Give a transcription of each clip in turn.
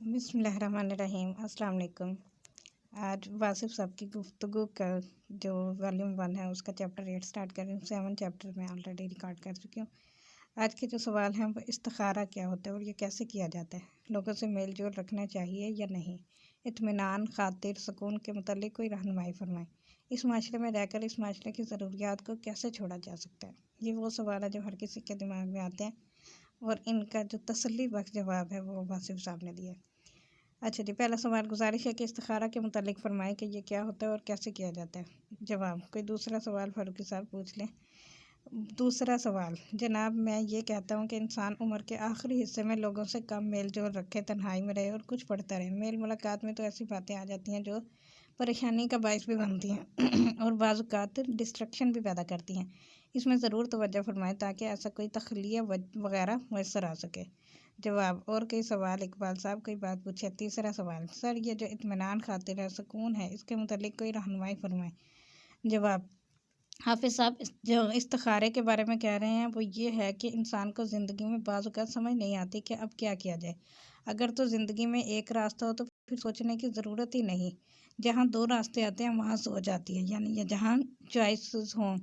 बिस्मिल्लाहिर्रहमानिर्रहीम अस्सलाम वालेकुम। आज वासिफ़ साहब की गुफ्तगू का जो वॉल्यूम 1 है उसका चैप्टर 8 स्टार्ट कर रही हूँ। 7 चैप्टर में ऑलरेडी रिकॉर्ड कर चुकी हूँ। आज के जो सवाल हैं वो इस्तिखारा क्या होता है और ये कैसे किया जाता है, लोगों से मेल जोल रखना चाहिए या नहीं, इत्मीनान खातिर सुकून के मुतालिक कोई रहनुमाई फरमाएं, इस माशरे में रहकर इस माशरे की ज़रूरियात को कैसे छोड़ा जा सकता है। ये वो सवाल है जो हर किसी के दिमाग में आते हैं और इनका जो तसल्ली बख्श जवाब है वो वासिफ़ साहब ने दिया है। अच्छा जी, पहला सवाल गुजारिश है कि इस्तिखारा के मुतालिक फरमाएं कि ये क्या होता है और कैसे किया जाता है। जवाब, कोई दूसरा सवाल फारूकी साहब पूछ लें। दूसरा सवाल, जनाब मैं ये कहता हूँ कि इंसान उम्र के आखिरी हिस्से में लोगों से कम मेल जोल रखे, तन्हाई में रहे और कुछ पढ़ता रहे। मेल मुलाकात में तो ऐसी बातें आ जाती हैं जो परेशानी का बायस भी बनती हैं और बाज़ औक़ात डिस्ट्रक्शन भी पैदा करती हैं। इसमें ज़रूर तवज्जो फरमाएं ताकि ऐसा कोई तख़लिया वगैरह मैसर आ सके। जवाब, और कई सवाल इकबाल साहब कोई बात पूछे। तीसरा सवाल, सर ये जो इत्मीनान खातिर है, सुकून है, इसके मुतालिक कोई रहनुमाई फरमाएं। जवाब, हाफिज़ साहब जो इस्तिखारे के बारे में कह रहे हैं वो ये है कि इंसान को ज़िंदगी में बाज़ औक़ात समझ नहीं आती कि अब क्या किया जाए। अगर तो ज़िंदगी में एक रास्ता हो तो फिर सोचने की ज़रूरत ही नहीं। जहाँ दो रास्ते आते हैं वहाँ सोच आती है, यानी जहाँ चॉइसेस हों,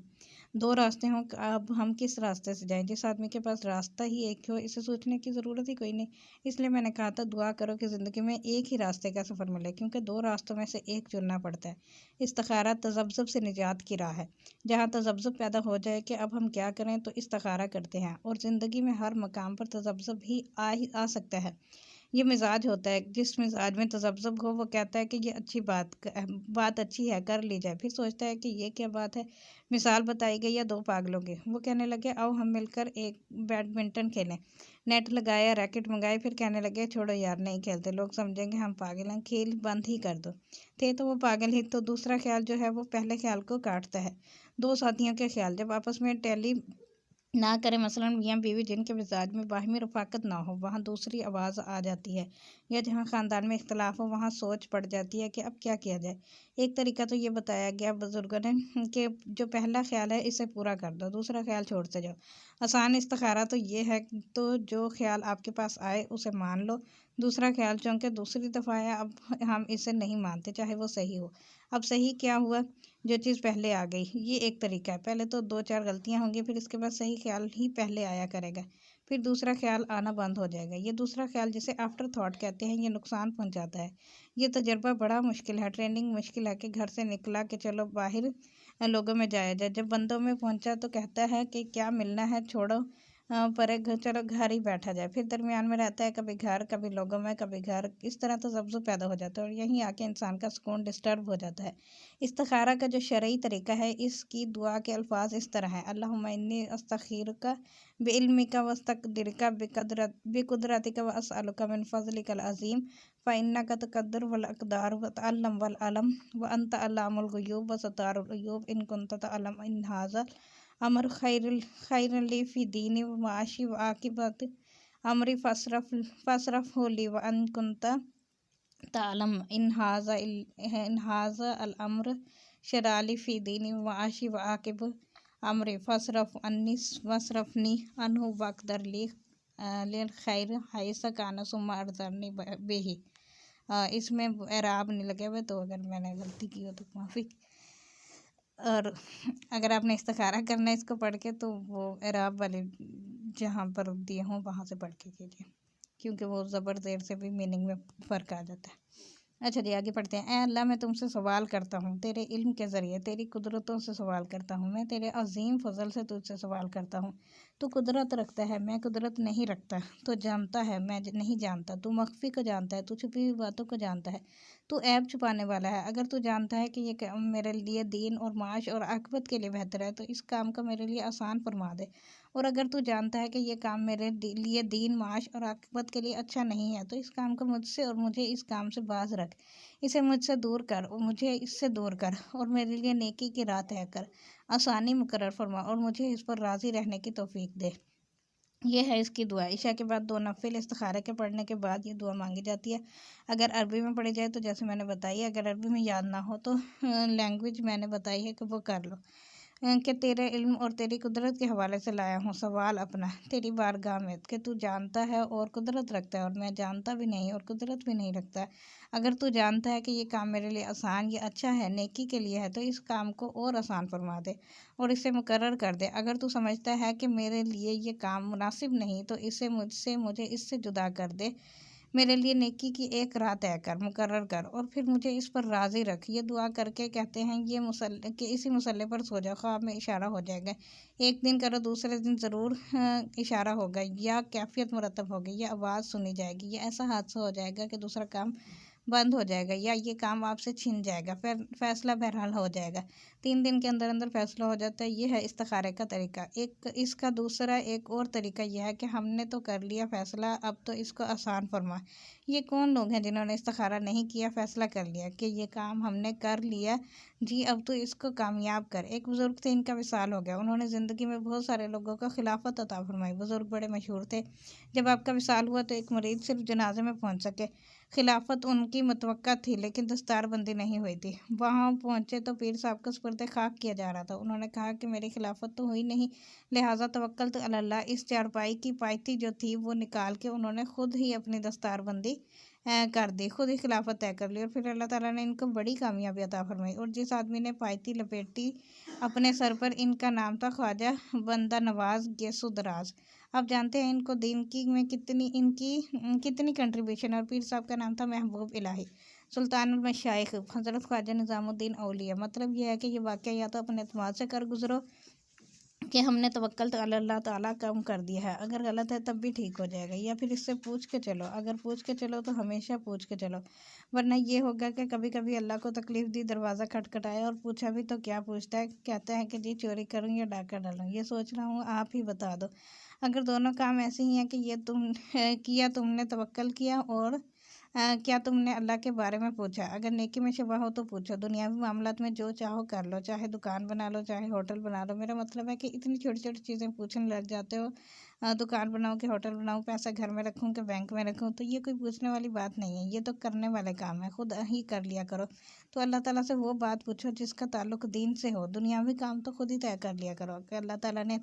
दो रास्ते हों, अब हम किस रास्ते से जाएं। जिस आदमी के पास रास्ता ही एक हो, इसे सोचने की ज़रूरत ही कोई नहीं। इसलिए मैंने कहा था दुआ करो कि ज़िंदगी में एक ही रास्ते का सफ़र मिले, क्योंकि दो रास्तों में से एक चुनना पड़ता है। इस्तिखारा तज़ब्ज़ुब से निजात की राह है। जहाँ तज़ब्ज़ुब पैदा हो जाए कि अब हम क्या करें तो इस्तिखारा करते हैं, और ज़िंदगी में हर मकाम पर तज़ब्ज़ुब ही आ सकता है। ये मिजाज होता है, जिस मिजाज में तज़ब्ज़ुब हो वो कहता है कि ये अच्छी बात अच्छी है, कर ली जाए। फिर सोचता है कि ये क्या बात है। मिसाल बताई गई या दो पागलों की, वो कहने लगे आओ हम मिलकर एक बैडमिंटन खेलें। नेट लगाया, रैकेट मंगाए, फिर कहने लगे छोड़ो यार नहीं खेलते, लोग समझेंगे हम पागल हैं, खेल बंद ही कर दो। थे तो वो पागल ही। तो दूसरा ख्याल जो है वो पहले ख्याल को काटता है। दो साथियों के ख्याल जब आपस में टैली ना करें, मसलन मियाँ बीवी जिनके मिजाज में बाहमी रफ़ाकत ना हो, वहाँ दूसरी आवाज़ आ जाती है। या जहाँ ख़ानदान में इख्तलाफ हो वहाँ सोच पड़ जाती है कि अब क्या किया जाए। एक तरीका तो ये बताया गया बुज़ुर्गों ने कि जो पहला ख्याल है इसे पूरा कर दो, दूसरा ख्याल छोड़ते जाओ। आसान इस्तिखारा तो ये है, तो जो ख्याल आपके पास आए उसे मान लो। दूसरा ख्याल चूँकि दूसरी दफ़ा आया, अब हम इसे नहीं मानते चाहे वो सही हो। अब सही क्या हुआ, जो चीज़ पहले आ गई। ये एक तरीका है। पहले तो 2-4 गलतियाँ होंगी, फिर इसके बाद सही ख्याल ही पहले आया करेगा, फिर दूसरा ख्याल आना बंद हो जाएगा। ये दूसरा ख्याल जिसे आफ्टर थॉट कहते हैं, ये नुकसान पहुंचाता है। ये तजर्बा बड़ा मुश्किल है, ट्रेनिंग मुश्किल है कि घर से निकला कि चलो बाहर लोगों में जाया जाए। जब बंदों में पहुंचा तो कहता है कि क्या मिलना है, छोड़ो परे घर, चलो घर ही बैठा जाए। फिर दरमियान में रहता है, कभी घर, कभी लोगों में, कभी घर। इस तरह तज़ब्ज़ुब पैदा हो जाता है और यहीं आके इंसान का सुकून डिस्टर्ब हो जाता है। इस्तिखारा का जो शरई तरीका है, इसकी दुआ के अल्फाज इस तरह हैं, अल्लाहुम्मा इन्नी अस्तखीरुका बिइल्मिका वस्तक़दिरुका बिकुदरतिका व असअलुका मिन फ़ज़लिकल अज़ीम फ़इन्नका तक़द्दिरु वल अक़दारु व तअल्लम वल अलम व अंत अल्लामुल ग़ुयूब व सत्तारुल उयूब इन कुन्ता तअलम इन हाज़ा अमर खैरुन ली फ़ी दीनी व माशी व आक़िबति अमरी फ़सरफ़हु ली व इन कुन्ता तालम इन हाज़ा अल अम्र शराली फ़ी दीनी व आशी व आकिब अमरी फ़सरफ़ अन्नी वसरफ़नी अनहु वक़दर ली लिल खैर हैसा काना सुम्मा अर्ज़रनी बेही। इसमें एराब नहीं लगे हुए, तो अगर मैंने गलती की हो तो माफ़ी। और अगर आपने इस्तिखारा करना है इसको पढ़ के, तो वो एराब वाले जहाँ पर दिए हों वहाँ से पढ़ के कीजिए, क्योंकि वो ज़बर ज़ेर से भी मीनिंग में फ़र्क आ जाता है। अच्छा जी, आगे पढ़ते हैं। ऐ अल्लाह, मैं तुमसे सवाल करता हूँ, तेरे इल्म के ज़रिए, तेरी कुदरतों से सवाल करता हूँ। मैं तेरे अज़ीम फ़ज़ल से तुझसे सवाल करता हूँ। तू कुदरत रखता है, मैं कुदरत नहीं रखता। तू जानता है, मैं नहीं जानता। तू मख्फ़ी को जानता है, तू छुपी हुई बातों को जानता है। तू ऐब छुपाने वाला है। अगर तू जानता है कि ये काम मेरे लिए दीन और माश और आक़िबत के लिए बेहतर है, तो इस काम को मेरे लिए आसान फरमा दे। और अगर तू जानता है कि ये काम मेरे लिए दीन, माश और आक़िबत के लिए अच्छा नहीं है, तो इस काम को मुझसे और मुझे इस काम से बाज़ रख। इसे मुझसे दूर कर और मुझे इससे दूर कर, और मेरे लिए नेकी की राह तय कर, आसानी मुकर्रर फरमा और मुझे इस पर राज़ी रहने की तौफ़ीक दे। ये है इसकी दुआ। इशा के बाद 2 नफिल इस्तिखारे के पढ़ने के बाद ये दुआ मांगी जाती है। अगर अरबी में पढ़ी जाए तो जैसे मैंने बताई, अगर अरबी में याद ना हो तो लैंग्वेज मैंने बताई है कि वो कर लो। कि तेरे इल्म और तेरी कुदरत के हवाले से लाया हूँ सवाल अपना तेरी बारगाह में कि तू जानता है और कुदरत रखता है और मैं जानता भी नहीं और कुदरत भी नहीं रखता। अगर तू जानता है कि ये काम मेरे लिए आसान या अच्छा है, नेकी के लिए है, तो इस काम को और आसान फरमा दे और इसे मुकर्रर कर दे। अगर तू समझता है कि मेरे लिए ये काम मुनासिब नहीं तो इसे मुझे इससे जुदा कर दे। मेरे लिए नेकी की एक राह तय कर, मुकर्रर कर और फिर मुझे इस पर राज़ी रख। ये दुआ करके कहते हैं ये मुसल्ले कि इसी मुसल्ले पर सो जाओ, ख्वाब में इशारा हो जाएगा। एक दिन करो, दूसरे दिन ज़रूर इशारा होगा या कैफियत मुरतब होगी या आवाज़ सुनी जाएगी या ऐसा हादसा हो जाएगा कि दूसरा काम बंद हो जाएगा या ये काम आपसे छिन जाएगा। फिर फैसला बहरहाल हो जाएगा। 3 दिन के अंदर अंदर फैसला हो जाता है। ये है इस्तिखारे का तरीका। एक इसका दूसरा एक और तरीका यह है कि हमने तो कर लिया फैसला, अब तो इसको आसान फरमा। ये कौन लोग हैं जिन्होंने इस्तिखारा नहीं किया, फैसला कर लिया कि ये काम हमने कर लिया जी, अब तो इसको कामयाब कर। एक बुज़ुर्ग थे, इनका विसाल हो गया। उन्होंने ज़िंदगी में बहुत सारे लोगों को खिलाफत अता फरमाई। बुज़ुर्ग बड़े मशहूर थे। जब आपका विसाल हुआ तो एक मरीज़ सिर्फ जनाजे में पहुंच सके। खिलाफत उनकी मुतवक्का थी लेकिन दस्तारबंदी नहीं हुई थी। वहाँ पहुँचे तो पीर साहब को सुपुर्द खाक किया जा रहा था। उन्होंने कहा कि मेरी खिलाफत तो हुई नहीं, लिहाजा तवक्कल तो अल्लाह। इस चारपाई की पायती जो थी वो निकाल के उन्होंने खुद ही अपनी दस्तारबंदी कर दी, खुद ही खिलाफत तय कर ली और फिर अल्लाह ताला ने इनको बड़ी कामयाबी अता फरमाई। और जिस आदमी ने पायती लपेटी अपने सर पर, इनका नाम था ख्वाजा बंदा नवाज गेसुदराज। आप जानते हैं इनको दीन की में कितनी कंट्रीब्यूशन है। और पीर साहब का नाम था महबूब इलाही सुल्तानुल मशाइख हज़रत ख्वाजा निज़ामुद्दीन औलिया। मतलब यह है कि ये वाक़या या तो अपने एतमाद से कर गुजरो कि हमने तवक्कल तो अल्लाह ताला कम कर दिया है, अगर गलत है तब भी ठीक हो जाएगा, या फिर इससे पूछ के चलो। अगर पूछ के चलो तो हमेशा पूछ के चलो, वरना ये होगा कि कभी कभी अल्लाह को तकलीफ़ दी, दरवाज़ा खटखटाया और पूछा भी तो क्या पूछता है, कहता है कि जी चोरी करूँ या डाका डालूँ, ये सोच रहा हूँ, आप ही बता दो। अगर दोनों काम ऐसे ही हैं कि ये किया, तुमने तवक्कल किया और क्या तुमने अल्लाह के बारे में पूछा। अगर नेकी में शुबा हो तो पूछो। दुनियावी मामलात में जो चाहो कर लो, चाहे दुकान बना लो, चाहे होटल बना लो। मेरा मतलब है कि इतनी छोटी छोटी चीज़ें पूछने लग जाते हो। दुकान बनाऊँ कि होटल बनाऊँ, पैसा घर में रखूँ कि बैंक में रखूँ, तो ये कोई पूछने वाली बात नहीं है, ये तो करने वाले काम है, खुद ही कर लिया करो। तो अल्लाह ताला से वो बात पूछो जिसका ताल्लुक दीन से हो। दुनियावी काम तो खुद ही तय कर लिया करो कि अल्लाह ताला ने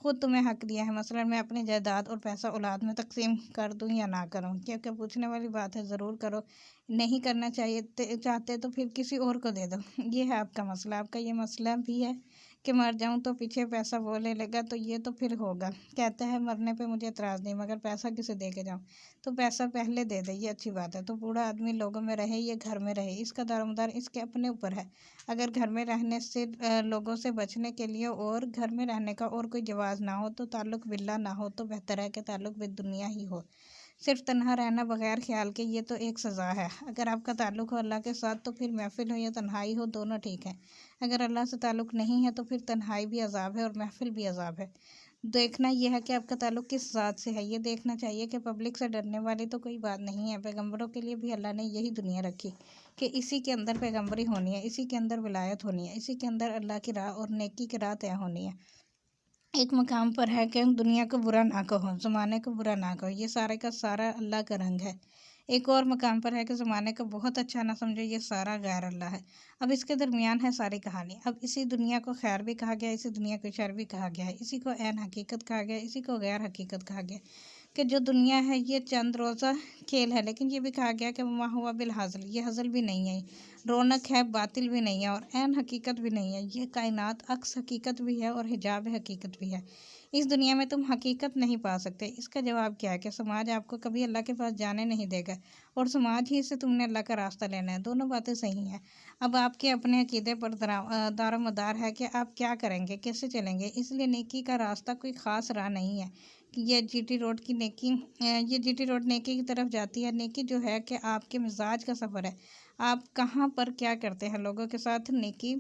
खुद तुम्हें हक दिया है। मसलन मैं अपनी जायदाद और पैसा औलाद में तकसीम कर दूं या ना करूं, क्या क्या पूछने वाली बात है, ज़रूर करो। नहीं करना चाहिए चाहते तो फिर किसी और को दे दो। ये है आपका मसला। आपका ये मसला भी है कि मर जाऊं तो पीछे पैसा वो ले लेगा, तो ये तो फिर होगा। कहता है मरने पे मुझे एतराज़ नहीं, मगर पैसा किसे दे के जाऊँ, तो पैसा पहले दे दे, ये अच्छी बात है। तो बूढ़ा आदमी लोगों में रहे या घर में रहे, इसका दारोमदार इसके अपने ऊपर है। अगर घर में रहने से लोगों से बचने के लिए और घर में रहने का और कोई जवाज़ ना हो तो ताल्लुक़ बिल्ला ना हो, तो बेहतर है कि ताल्लुक़ बिद दुनिया ही हो। सिर्फ तन्हा रहना बगैर ख्याल के, ये तो एक सज़ा है। अगर आपका ताल्लुक़ हो अल्लाह के साथ तो फिर महफिल हो या तन्हाई हो, दोनों ठीक है। अगर अल्लाह से ताल्लुक़ नहीं है तो फिर तन्हाई भी अज़ाब है और महफिल भी अज़ाब है। देखना यह है कि आपका ताल्लुक़ किस ज़ात से है। ये देखना चाहिए कि पब्लिक से डरने वाली तो कोई बात नहीं है। पैगंबरों के लिए भी अल्लाह ने यही दुनिया रखी कि इसी के अंदर पैगंबरी होनी है, इसी के अंदर विलायत होनी है, इसी के अंदर अल्लाह की राह और नेकी की राह तय होनी है। एक मकाम पर है कि दुनिया को बुरा ना कहो, ज़माने को बुरा ना कहो, ये सारे का सारा अल्लाह का रंग है। एक और मकाम पर है कि ज़माने को बहुत अच्छा ना समझो, ये सारा गैर अल्लाह है। अब इसके दरमियान है सारी कहानी। अब इसी दुनिया को खैर भी कहा गया, इसी दुनिया को शर भी कहा गया है, इसी को ऐन हकीकत कहा गया, इसी को गैर हकीकत कहा गया कि जो दुनिया है ये चंद रोज़ा खेल है। लेकिन ये भी कहा गया कि वमा हुआ बिल हाज़िल, ये हज़ल भी नहीं है, रौनक है, बातिल भी नहीं है और ऐन हकीकत भी नहीं है। ये कायनात अक्स हकीकत भी है और हिजाब हकीकत भी है। इस दुनिया में तुम हकीकत नहीं पा सकते। इसका जवाब क्या है कि समाज आपको कभी अल्लाह के पास जाने नहीं देगा और समाज ही से तुमने अल्लाह का रास्ता लेना है। दोनों बातें सही हैं। अब आपके अपने अकीदे पर दारोमदार है कि आप क्या करेंगे, कैसे चलेंगे। इसलिए नेकी का रास्ता कोई ख़ास राह नहीं है कि ये जीटी रोड नेकी की तरफ जाती है। नेकी जो है कि आपके मिजाज का सफ़र है। आप कहाँ पर क्या करते हैं, लोगों के साथ नेकी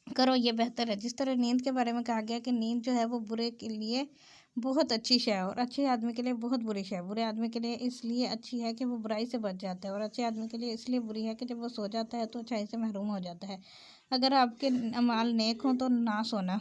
करो, ये बेहतर है। जिस तरह नींद के बारे में कहा गया कि नींद जो है वो बुरे के लिए बहुत अच्छी शय है और अच्छे आदमी के लिए बहुत बुरी शय है। बुरे आदमी के लिए इसलिए अच्छी है कि वो बुराई से बच जाता है और अच्छे आदमी के लिए इसलिए बुरी है कि जब वो सो जाता है तो अच्छाई से महरूम हो जाता है। अगर आपके अमाल नेक हों तो ना सोना,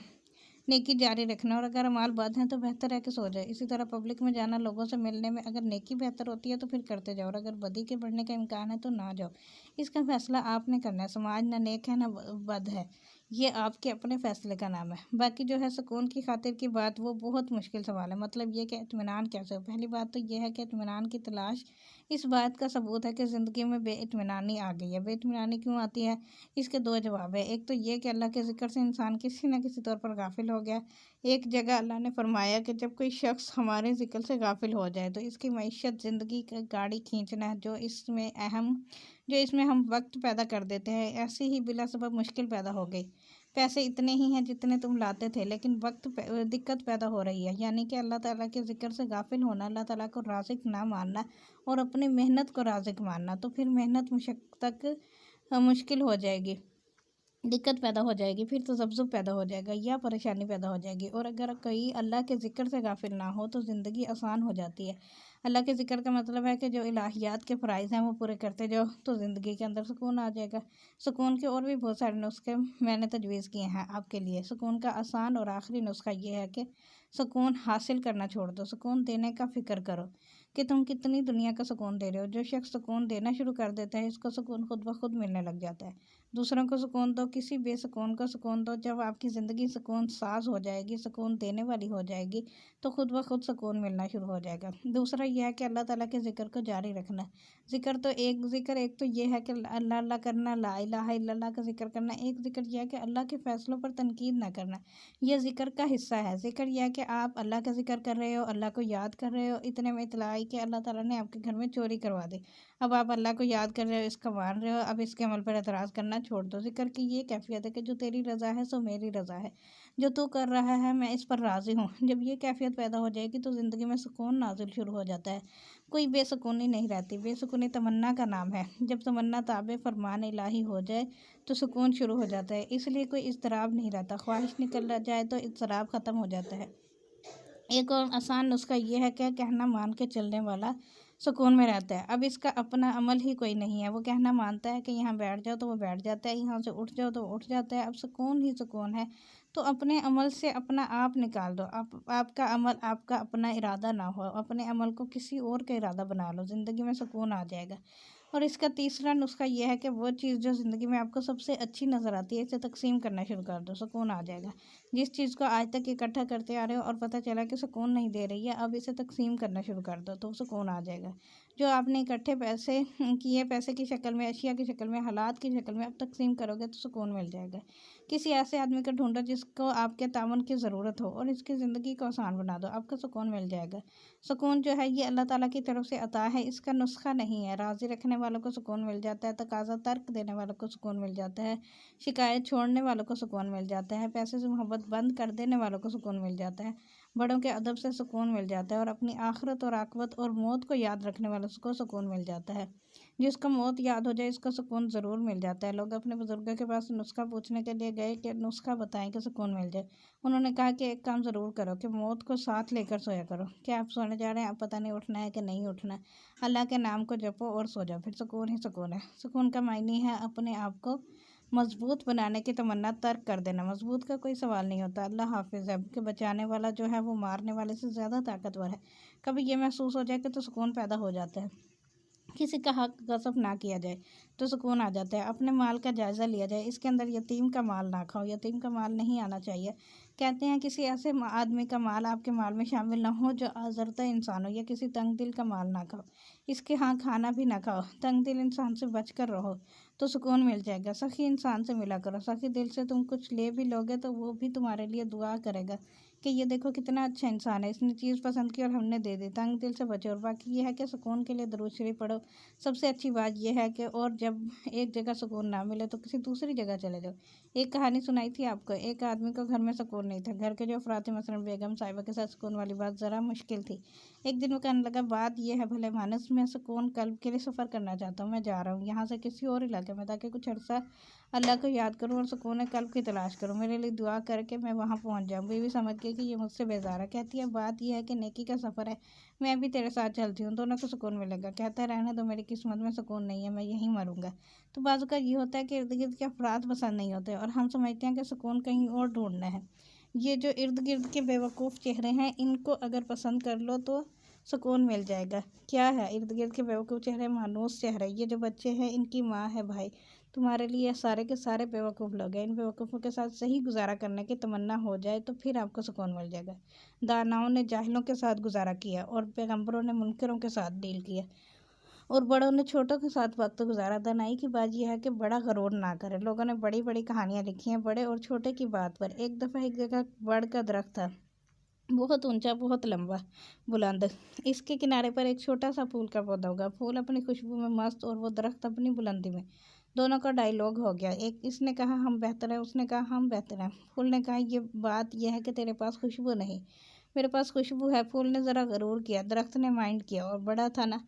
नेकी जारी रखना, और अगर अमाल बद हैं तो बेहतर है कि सो जाए। इसी तरह पब्लिक में जाना, लोगों से मिलने में अगर नेकी बेहतर होती है तो फिर करते जाओ और अगर बदी के बढ़ने का इम्कान है तो ना जाओ। इसका फैसला आपने करना है। समाज ना नेक है ना बद है, ये आपके अपने फ़ैसले का नाम है। बाकी जो है सुकून की खातिर की बात, वो बहुत मुश्किल सवाल है। मतलब ये कि इत्मीनान कैसे हो? पहली बात तो ये है कि इत्मीनान की तलाश इस बात का सबूत है कि ज़िंदगी में बेइत्मीनानी आ गई है। बेइत्मीनानी क्यों आती है? इसके 2 जवाब है। एक तो ये कि अल्लाह के ज़िक्र से इंसान किसी न किसी तौर पर गाफ़िल हो गया। एक जगह अल्लाह ने फ़रमाया कि जब कोई शख़्स हमारे ज़िक्र से गाफ़िल हो जाए तो इसकी मईशत ज़िंदगी की गाड़ी खींचना है, जो इसमें हम वक़्त पैदा कर देते हैं, ऐसे ही बिला सबब मुश्किल पैदा हो गई। पैसे इतने ही हैं जितने तुम लाते थे, लेकिन दिक्कत पैदा हो रही है। यानी कि अल्लाह ताला के ज़िक्र से गाफिल होना, अल्लाह ताला को राज़िक ना मानना और अपनी मेहनत को राज़िक मानना। तो फिर मेहनत मुशक्क़त मुश्किल हो जाएगी, दिक्कत पैदा हो जाएगी, फिर तो ज़ब्ज़ब पैदा हो जाएगा या परेशानी पैदा हो जाएगी। और अगर कोई अल्लाह के ज़िक्र से गाफिल ना हो तो ज़िंदगी आसान हो जाती है। अल्लाह के ज़िक्र का मतलब है कि जो इलाहियात के फ़राइज़ हैं वो पूरे करते जाओ तो ज़िंदगी के अंदर सुकून आ जाएगा। सुकून के और भी बहुत सारे नुस्खे मैंने तजवीज़ किए हैं आपके लिए। सुकून का आसान और आखिरी नुस्खा ये है कि सुकून हासिल करना छोड़ दो, सुकून देने का फ़िक्र करो कि तुम कितनी दुनिया का सुकून दे रहे हो। जो शख्स सुकून देना शुरू कर देता है, इसको सुकून खुद ब खुद मिलने लग जाता है। दूसरों को सुकून दो, किसी बेसुकून को सुकून दो। जब आपकी ज़िंदगी सुकून साज हो जाएगी, सुकून देने वाली हो जाएगी, तो खुद ब खुद सुकून मिलना शुरू हो जाएगा। दूसरा यह है कि अल्लाह ताला के ज़िक्र को जारी रखना। ज़िक्र एक तो ये है कि अल्लाह अल्लाह करना, ला इलाहा इल्लल्लाह का ज़िक्र करना। एक ज़िक्र यह है कि अल्लाह के फ़ैसलों पर तनकीद ना करना। यह ज़िक्र का हिस्सा है। ज़िक्र यह है कि आप अल्लाह का ज़िक्र कर रहे हो, अल्लाह को याद कर रहे हो, इतने में इत्तला आई कि अल्लाह ताला ने आपके घर में चोरी करवा दी। अब आप अल्लाह को याद कर रहे हो, इसका मान रहे हो, अब इसके अमल पर एतराज़ करना छोड़ दो। ज़िक्र की ये कैफ़ियत है कि जो तेरी रज़ा है सो मेरी रज़ा है, जो तू कर रहा है मैं इस पर राज़ी हूँ। जब ये कैफ़ियत पैदा हो जाएगी तो ज़िंदगी में सुकून नाज़िल शुरू हो जाता है। कोई बेसुकूनी नहीं रहती। बेसुकूनी तमन्ना का नाम है। जब तमन्ना ताबे फ़रमान इलाही हो जाए तो सुकून शुरू हो जाता है। इसलिए कोई इज़्तिराब नहीं रहता। ख्वाहिश निकल जाए तो इज़्तिराब ख़त्म हो जाता है। एक और आसान नुस्खा ये है कि कहना मान के चलने वाला सुकून में रहता है। अब इसका अपना अमल ही कोई नहीं है। वो कहना मानता है कि यहाँ बैठ जाओ तो वो बैठ जाता है, यहाँ से उठ जाओ तो वो उठ जाता है। अब सुकून ही सुकून है। तो अपने अमल से अपना आप निकाल दो। आपका अमल आपका अपना इरादा ना हो, अपने अमल को किसी और का इरादा बना लो, ज़िंदगी में सुकून आ जाएगा। और इसका तीसरा नुस्खा ये है कि वो चीज़ जो ज़िंदगी में आपको सबसे अच्छी नज़र आती है, इसे तकसीम करना शुरू कर दो, सुकून आ जाएगा। जिस चीज़ को आज तक इकट्ठा करते आ रहे हो और पता चला कि सुकून नहीं दे रही है, अब इसे तकसीम करना शुरू कर दो तो सुकून आ जाएगा। जो आपने इकट्ठे पैसे किए, पैसे की शक्ल में, अशिया की शक्ल में, हालात की शक्ल में, अब तकसीम करोगे तो सुकून मिल जाएगा। किसी ऐसे आदमी को ढूंढो जिसको आपके ताउन की ज़रूरत हो और इसकी ज़िंदगी को आसान बना दो, आपको सुकून मिल जाएगा। सुकून जो है ये अल्लाह ताला की तरफ से अता है, इसका नुस्खा नहीं है। राज़ी रखने वालों को सुकून मिल जाता है, तकाज़ा तर्क देने वालों को सुकून मिल जाता है, शिकायत छोड़ने वालों को सुकून मिल जाता है, पैसे से मोहब्बत बंद कर देने वालों को सुकून मिल जाता है, बड़ों के अदब से सुकून मिल जाता है और अपनी आखिरत और आक़िबत और मौत को याद रखने वालों को सुकून मिल जाता है। जिसको मौत याद हो जाए इसको सुकून ज़रूर मिल जाता है। लोग अपने बुज़ुर्गों के पास नुस्खा पूछने के लिए गए कि नुस्खा बताएं कि सुकून मिल जाए। उन्होंने कहा कि एक काम ज़रूर करो कि मौत को साथ लेकर सोया करो। क्या आप सोने जा रहे हैं, अब पता नहीं उठना है कि नहीं उठना। अल्लाह के नाम को जपो और सो जाओ, फिर सुकून ही सुकून है। सुकून का मायने है अपने आप को मजबूत बनाने की तमन्ना तर्क कर देना। मजबूत का कोई सवाल नहीं होता। अल्लाह हाफिज़ है कि बचाने वाला जो है वो मारने वाले से ज़्यादा ताकतवर है। कभी ये महसूस हो जाए कि तो सुकून पैदा हो जाता है। किसी का हक गसब ना किया जाए तो सुकून आ जाता है। अपने माल का जायज़ा लिया जाए, इसके अंदर यतीम का माल ना खाओ, यतीम का माल नहीं आना चाहिए। कहते हैं किसी ऐसे आदमी का माल आपके माल में शामिल ना हो जो आज़रता इंसान हो, या किसी तंग दिल का माल ना खाओ, इसके हाँ खाना भी ना खाओ। तंग दिल इंसान से बच कर रहो तो सुकून मिल जाएगा। सखी इंसान से मिला करो, सखी दिल से तुम कुछ ले भी लोगे तो वो भी तुम्हारे लिए दुआ करेगा कि ये देखो कितना अच्छा इंसान है, इसने चीज़ पसंद की और हमने दे दी। तंग दिल से बचो। और बाकी ये है कि सुकून के लिए दरूद शरीफ पढ़ो। सबसे अच्छी बात यह है कि और जब एक जगह सुकून ना मिले तो किसी दूसरी जगह चले जाओ। एक कहानी सुनाई थी आपको, एक आदमी को घर में सुकून नहीं था। घर के जो अफराद थे, मसलन बेगम साहिबा के साथ सुकून वाली बात ज़रा मुश्किल थी। एक दिन वो कहने लगा, बात यह है भले मानस, मैं सुकून कल्ब के लिए सफ़र करना चाहता हूँ। मैं जा रहा हूँ यहाँ से किसी और इलाके में, ताकि कुछ अर्सा अल्लाह को याद करूँ और सुकून कल्ब की तलाश करूँ। मेरे लिए दुआ करके मैं वहाँ पहुँच जाऊँ। बीवी समझ गई कि ये मुझसे बेजार है। कहती है बात यह है कि नेकी का सफ़र है, मैं भी तेरे साथ चलती हूँ, दोनों को सुकून मिलेगा। कहता है रहने दो, मेरी किस्मत में सुकून नहीं है, मैं यहीं मरूंगा। तो बाज़ का ये होता है कि इर्द गिर्द के अफराद पसंद नहीं होते और हम समझते हैं कि सुकून कहीं और ढूंढना है। ये जो इर्द गिर्द के बेवकूफ़ चेहरे हैं, इनको अगर पसंद कर लो तो सुकून मिल जाएगा। क्या है इर्द गिर्द के बेवकूफ़ चेहरे? मानूस चेहरे। ये जो बच्चे हैं इनकी माँ है भाई, तुम्हारे लिए सारे के सारे बेवकूफ़ लोग हैं। इन बेवकूफ़ों के साथ सही गुजारा करने की तमन्ना हो जाए तो फिर आपको सुकून मिल जाएगा। दानाओं ने जाहिलों के साथ गुजारा किया और पैगंबरों ने मुनकरों के साथ डील किया और बड़ों ने छोटों के साथ वक्त गुजारा। दानाई की बात यह है कि बड़ा गरूर ना करें। लोगों ने बड़ी बड़ी कहानियाँ लिखी हैं बड़े और छोटे की बात पर। एक दफ़ा एक जगह बड़ का दरख्त था, बहुत ऊंचा, बहुत लंबा, बुलंद। इसके किनारे पर एक छोटा सा फूल का पौधा होगा। फूल अपनी खुशबू में मस्त और वो दरख्त अपनी बुलंदी में। दोनों का डायलॉग हो गया। एक इसने कहा हम बेहतर हैं, उसने कहा हम बेहतर हैं। फूल ने कहा ये बात यह है कि तेरे पास खुशबू नहीं, मेरे पास खुशबू है। फूल ने ज़रा गरूर किया, दरख्त ने माइंड किया और बड़ा था ना,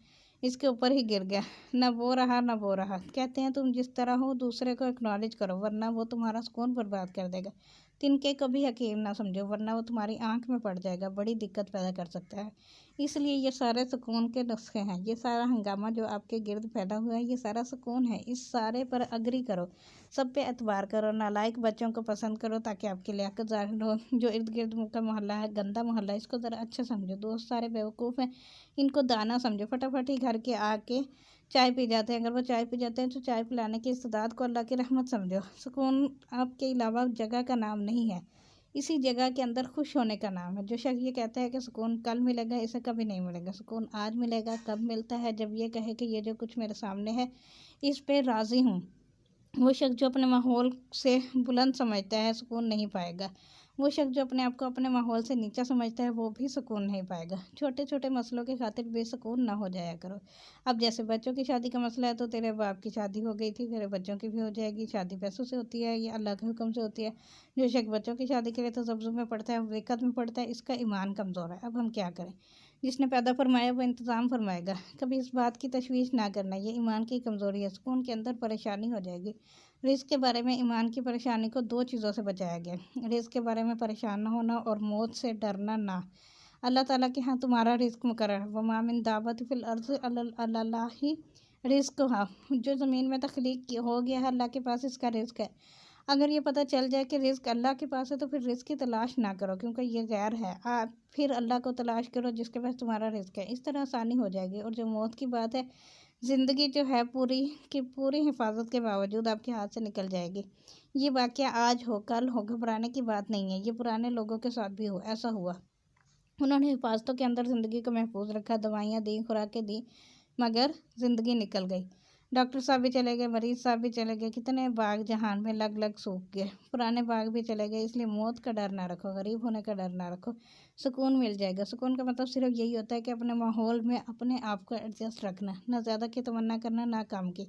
इसके ऊपर ही गिर गया। न वो रहा न वो रहा। कहते हैं तुम जिस तरह हो दूसरे को एक्नॉलेज करो वरना वो तुम्हारा सुकून बर्बाद कर देगा। तिनके कभी हकीम ना समझो वरना वो तुम्हारी आंख में पड़ जाएगा, बड़ी दिक्कत पैदा कर सकता है। इसलिए ये सारे सुकून के नुस्खे हैं। ये सारा हंगामा जो आपके गिर्द पैदा हुआ है ये सारा सुकून है। इस सारे पर अग्री करो, सब पे एतबार करो, नालायक बच्चों को पसंद करो ताकि आपकी लियाकत ज़ाहिर हो। जो इर्द गिर्द का मोहल्ला है गंदा मोहल्ला, इसको ज़रा अच्छा समझो। दोस्त सारे बेवकूफ़ हैं, इनको दाना समझो। फटाफट ही घर के आके चाय पी जाते हैं। अगर वो चाय पी जाते हैं तो चाय पिलाने की इस्तेदाद को अल्लाह की रहमत समझो। सुकून आपके अलावा जगह का नाम नहीं है, इसी जगह के अंदर खुश होने का नाम है। जो शख्स ये कहता है कि सुकून कल मिलेगा, इसे कभी नहीं मिलेगा। सुकून आज मिलेगा। कब मिलता है? जब ये कहे कि ये जो कुछ मेरे सामने है इस पे राज़ी हूँ। वो शख्स जो अपने माहौल से बुलंद समझता है सुकून नहीं पाएगा। वो शख्स जो अपने आप को अपने माहौल से नीचा समझता है वो भी सुकून नहीं पाएगा। छोटे छोटे मसलों की खातिर बेसुकून ना हो जाया करो। अब जैसे बच्चों की शादी का मसला है तो तेरे बाप की शादी हो गई थी, तेरे बच्चों की भी हो जाएगी। शादी पैसों से होती है या अल्लाह के हुक्म से होती है? जो शख्स बच्चों की शादी के लिए तो ज़ब्ज़ों में पड़ता है, वेकत में पड़ता है, इसका ईमान कमज़ोर है। अब हम क्या करें? जिसने पैदा फरमाया वो इंतज़ाम फरमाएगा। कभी इस बात की तशवीश ना करना, ये ईमान की कमज़ोरी है। सुकून के अंदर परेशानी हो जाएगी। रिस्क के बारे में ईमान की परेशानी को दो चीज़ों से बचाया गया। रिस्क के बारे में परेशान ना होना और मौत से डरना ना। अल्लाह ताला के यहाँ तुम्हारा रिस्क मुकर्रर है। वमा मिन दावत फिल अर्ज़ अल्लाह ही रिस्क हा। जो ज़मीन में तख्लीक हो गया है अल्लाह के पास इसका रिस्क है। अगर ये पता चल जाए कि रिस्क अल्लाह के पास है तो फिर रिस्क की तलाश ना करो क्योंकि ये गैर है। आप फिर अल्लाह को तलाश करो जिसके पास तुम्हारा रिस्क है। इस तरह आसानी हो जाएगी। और जो मौत की बात है, ज़िंदगी जो है पूरी की पूरी हिफाजत के बावजूद आपके हाथ से निकल जाएगी। ये वाक़या आज हो कल हो, घबराने की बात नहीं है। ये पुराने लोगों के साथ भी ऐसा हुआ। उन्होंने हिफाजतों के अंदर ज़िंदगी को महफूज रखा, दवाइयाँ दी, खुराकें दी, मगर ज़िंदगी निकल गई। डॉक्टर साहब भी चले गए, मरीज़ साहब भी चले गए, कितने बाग जहान में लग लग सूख गए, पुराने बाग भी चले गए। इसलिए मौत का डर ना रखो, गरीब होने का डर ना रखो, सुकून मिल जाएगा। सुकून का मतलब सिर्फ यही होता है कि अपने माहौल में अपने आप को एडजस्ट रखना, ना ज़्यादा की तमन्ना करना ना कम की।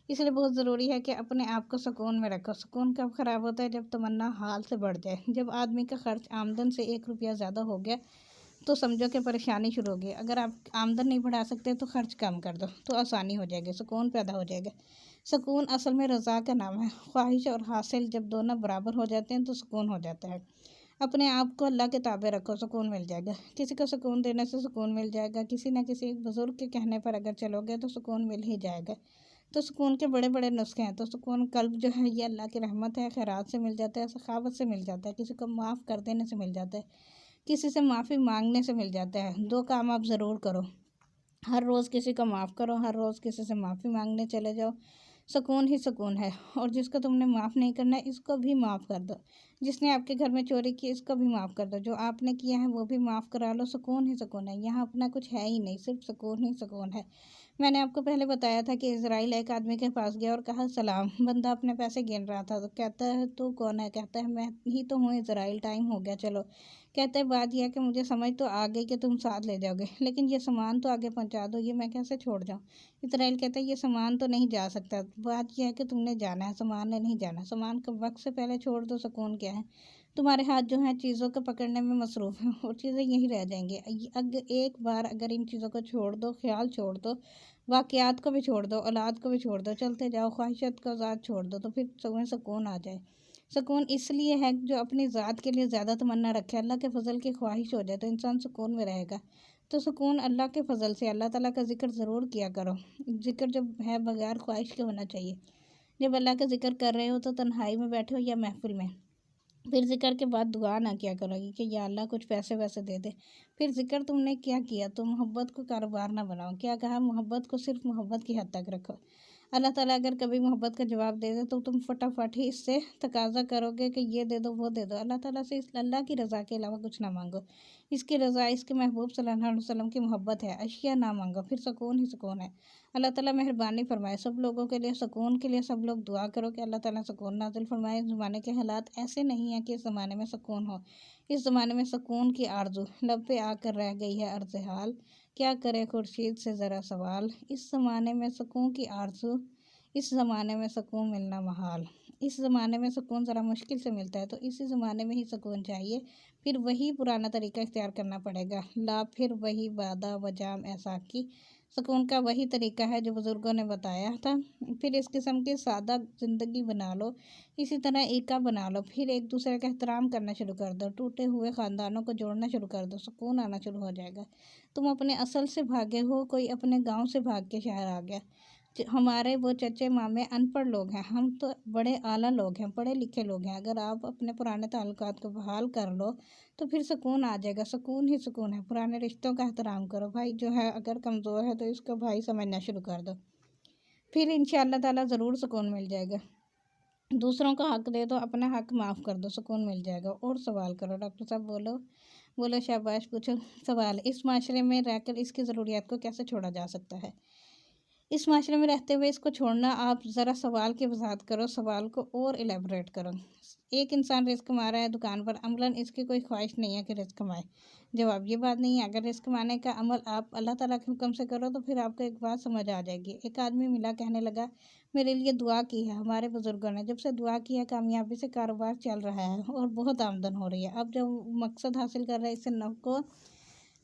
इसलिए बहुत ज़रूरी है कि अपने आप को सुकून में रखो। सुकून कब ख़राब होता है? जब तमन्ना हाल से बढ़ जाए। जब आदमी का खर्च आमदन से 1 रुपया ज़्यादा हो गया तो समझो कि परेशानी शुरू होगी। अगर आप आमदन नहीं बढ़ा सकते तो खर्च कम कर दो तो आसानी हो जाएगी, सुकून पैदा हो जाएगा। सुकून असल में रज़ा का नाम है। ख्वाहिश और हासिल जब दोनों बराबर हो जाते हैं तो सुकून हो जाता है। अपने आप को अल्लाह के ताबे रखो, सुकून मिल जाएगा। किसी को सुकून देने से सुकून मिल जाएगा। किसी न किसी बुज़ुर्ग के कहने पर अगर चलोगे तो सुकून मिल ही जाएगा। तो सुकून के बड़े बड़े नुस्खे हैं। तो सुकून कल्ब जो है ये अल्लाह की रहमत है, खैरात से मिल जाता है, सखावत से मिल जाता है, किसी को माफ़ कर देने से मिल जाता है, किसी से माफ़ी मांगने से मिल जाता है। 2 काम आप ज़रूर करो, हर रोज़ किसी को माफ़ करो, हर रोज़ किसी से माफ़ी मांगने चले जाओ। सुकून ही सुकून है। और जिसको तुमने माफ़ नहीं करना है इसको भी माफ़ कर दो। जिसने आपके घर में चोरी की इसको भी माफ़ कर दो। जो आपने किया है वो भी माफ़ करा लो। सुकून ही सुकून है। यहाँ अपना कुछ है ही नहीं, सिर्फ सुकून ही सुकून है। मैंने आपको पहले बताया था कि इज़राइल एक आदमी के पास गया और कहा सलाम। बंदा अपने पैसे गिन रहा था तो कहता है तू कौन है? कहता है मैं ही तो हूँ इज़राइल, टाइम हो गया चलो। कहता है बात यह है कि मुझे समझ तो आ गई कि तुम साथ ले जाओगे, लेकिन ये सामान तो आगे पहुँचा दो, ये मैं कैसे छोड़ जाऊँ? इज़राइल कहता है ये सामान तो नहीं जा सकता, बात यह है कि तुमने जाना है, सामान ने नहीं जाना। सामान को वक्त से पहले छोड़ दो। सुकून क्या है? तुम्हारे हाथ जो हैं चीज़ों को पकड़ने में मसरूफ़ हैं और चीज़ें यहीं रह जाएंगी। अगर एक बार अगर इन चीज़ों को छोड़ दो, ख्याल छोड़ दो, वाक़यात को भी छोड़ दो, औलाद को भी छोड़ दो, चलते जाओ, ख्वाहिशात को ज़ात छोड़ दो, तो फिर तुम्हें सुकून आ जाए। सुकून इसलिए है जो अपनी ज़ात के लिए ज़्यादा तमन्ना रखे, अल्लाह के फजल की ख्वाहिश हो जाए तो इंसान सुकून में रहेगा। तो सुकून अल्लाह के फजल से। अल्लाह ताला का ज़िक्र ज़रूर किया करो। ज़िक्र जब है बगैर ख्वाहिश के होना चाहिए। जब अल्लाह का ज़िक्र कर रहे हो तो तन्हाई में बैठे हो या महफिल में, फिर ज़िक्र के बाद दुआ ना किया करोगी कि या अल्लाह कुछ पैसे वैसे दे दे। फिर ज़िक्र तुमने क्या किया? तो मोहब्बत को कारोबार ना बनाओ। क्या कहा? मोहब्बत को सिर्फ मोहब्बत की हद तक रखो। अल्लाह ताला अगर कभी मोहब्बत का जवाब दे दे तो तुम फटाफट ही इससे तकाजा करोगे कि ये दे दो वो दे दो। अल्लाह ताला से अल्लाह की रज़ा के अलावा कुछ ना मांगो। इसकी रज़ा, इसके महबूब सल्लल्लाहु अलैहि वसल्लम की मोहब्बत है, अशिया ना मांगो, फिर सुकून ही सुकून है। अल्लाह ताला मेहरबानी फरमाए, सब लोगों के लिए सुकून के लिए सब लोग दुआ करो कि अल्लाह ताला सुकून नाजिल फरमाए। इस ज़माने के हालात ऐसे नहीं हैं कि इस ज़माने में सुकून हो। इस ज़माने में सुकून की आरज़ू लब पे आकर रह गई है अर्ज़ हाल, क्या करे खुर्शीद से ज़रा सवाल। इस ज़माने में सुकून की आरज़ू, इस ज़माने में सुकून मिलना महाल। इस ज़माने में सुकून ज़रा मुश्किल से मिलता है, तो इसी ज़माने में ही सुकून चाहिए। फिर वही पुराना तरीका इख्तियार करना पड़ेगा, ला फिर वही वादा वजाम ऐसा कि सुकून का वही तरीका है जो बुज़ुर्गों ने बताया था। फिर इस किस्म की सादा ज़िंदगी बना लो, इसी तरह एका बना लो, फिर एक दूसरे का एहतराम करना शुरू कर दो, टूटे हुए ख़ानदानों को जोड़ना शुरू कर दो, सुकून आना शुरू हो जाएगा। तुम अपने असल से भागे हो, कोई अपने गांव से भाग के शहर आ गया। हमारे वो चचे मामे अनपढ़ लोग हैं, हम तो बड़े आला लोग हैं, पढ़े लिखे लोग हैं। अगर आप अपने पुराने ताल्लुकात को बहाल कर लो तो फिर सुकून आ जाएगा, सुकून ही सुकून है। पुराने रिश्तों का एहतराम करो, भाई जो है अगर कमज़ोर है तो इसको भाई समझना शुरू कर दो, फिर इंशाअल्लाह ताला ज़रूर सुकून मिल जाएगा। दूसरों का हक दे दो, अपना हक माफ़ कर दो, सुकून मिल जाएगा। और सवाल करो। डॉक्टर साहब बोलो बोलो शाबाश, पूछो सवाल। इस माशरे में रहकर इसकी ज़रूरियात को कैसे छोड़ा जा सकता है? इस माशरे में रहते हुए इसको छोड़ना, आप ज़रा सवाल की वजाहत करो, सवाल को और एलेबरेट करो। एक इंसान रिस्क कमा रहा है दुकान पर, अमलन इसकी कोई ख्वाहिश नहीं है कि रिस्क कमाए। जवाब, ये बात नहीं है। अगर रिस्क कमाने का अमल आप अल्लाह ताला के हुक्म से करो तो फिर आपको एक बात समझ आ जाएगी। एक आदमी मिला, कहने लगा मेरे लिए दुआ की है हमारे बुज़ुर्गों ने, जब से दुआ की है कामयाबी से कारोबार चल रहा है और बहुत आमदन हो रही है। अब जब मकसद हासिल कर रहा है, इससे